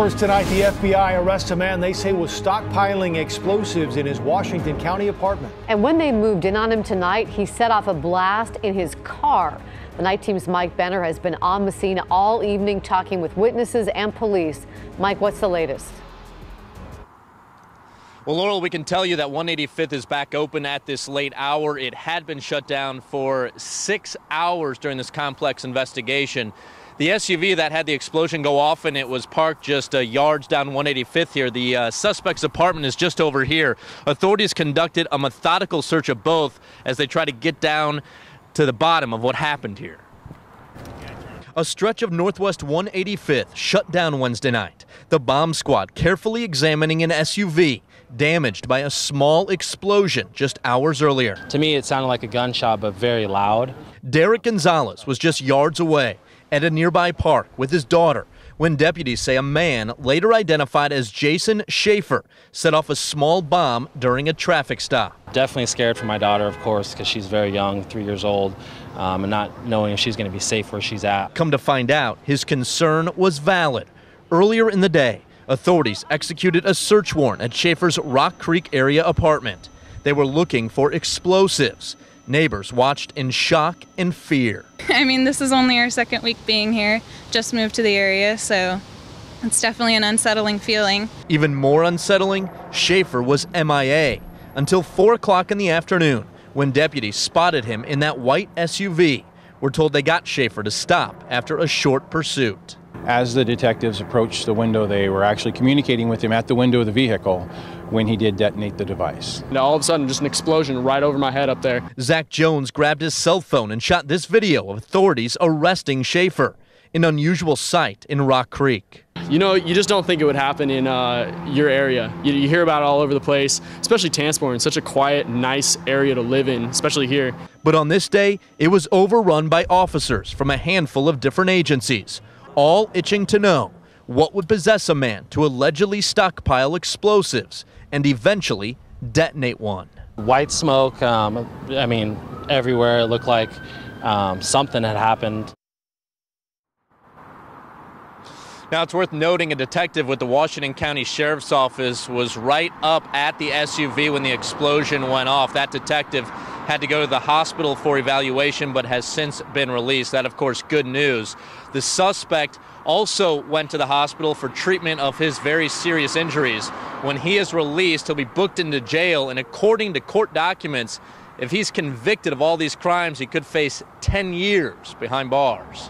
First tonight, the FBI arrests a man they say was stockpiling explosives in his Washington County apartment. And when they moved in on him tonight, he set off a blast in his car. The night team's Mike Benner has been on the scene all evening talking with witnesses and police. Mike, what's the latest? Well, Laurel, we can tell you that 185th is back open at this late hour. It had been shut down for 6 hours during this complex investigation. The SUV that had the explosion go off, and it was parked just yards down 185th here. The suspect's apartment is just over here. Authorities conducted a methodical search of both as they try to get down to the bottom of what happened here. A stretch of Northwest 185th shut down Wednesday night. The bomb squad carefully examining an SUV damaged by a small explosion just hours earlier. To me, it sounded like a gunshot, but very loud. Derek Gonzalez was just yards away at a nearby park with his daughter when deputies say a man, later identified as Jason Schaefer, set off a small bomb during a traffic stop. Definitely scared for my daughter, of course, because she's very young, 3 years old, and not knowing if she's going to be safe where she's at. Come to find out, his concern was valid. Earlier in the day, authorities executed a search warrant at Schaefer's Rock Creek area apartment. They were looking for explosives. Neighbors watched in shock and fear. I mean, this is only our second week being here, just moved to the area, so it's definitely an unsettling feeling. Even more unsettling, Schaefer was MIA until 4 o'clock in the afternoon when deputies spotted him in that white SUV. We're told they got Schaefer to stop after a short pursuit. As the detectives approached the window, they were actually communicating with him at the window of the vehicle when he did detonate the device. Now, all of a sudden, just an explosion right over my head up there. Zach Jones grabbed his cell phone and shot this video of authorities arresting Schaefer, an unusual sight in Rock Creek. You know, you just don't think it would happen in your area. You hear about it all over the place, especially Tansport, such a quiet, nice area to live in, especially here. But on this day, it was overrun by officers from a handful of different agencies, all itching to know what would possess a man to allegedly stockpile explosives and eventually detonate one. White smoke, I mean, everywhere. It looked like something had happened. Now, it's worth noting a detective with the Washington County Sheriff's Office was right up at the SUV when the explosion went off. That detective had to go to the hospital for evaluation, but has since been released. That, of course, good news. The suspect also went to the hospital for treatment of his very serious injuries. When he is released, he'll be booked into jail, and according to court documents, if he's convicted of all these crimes, he could face 10 years behind bars.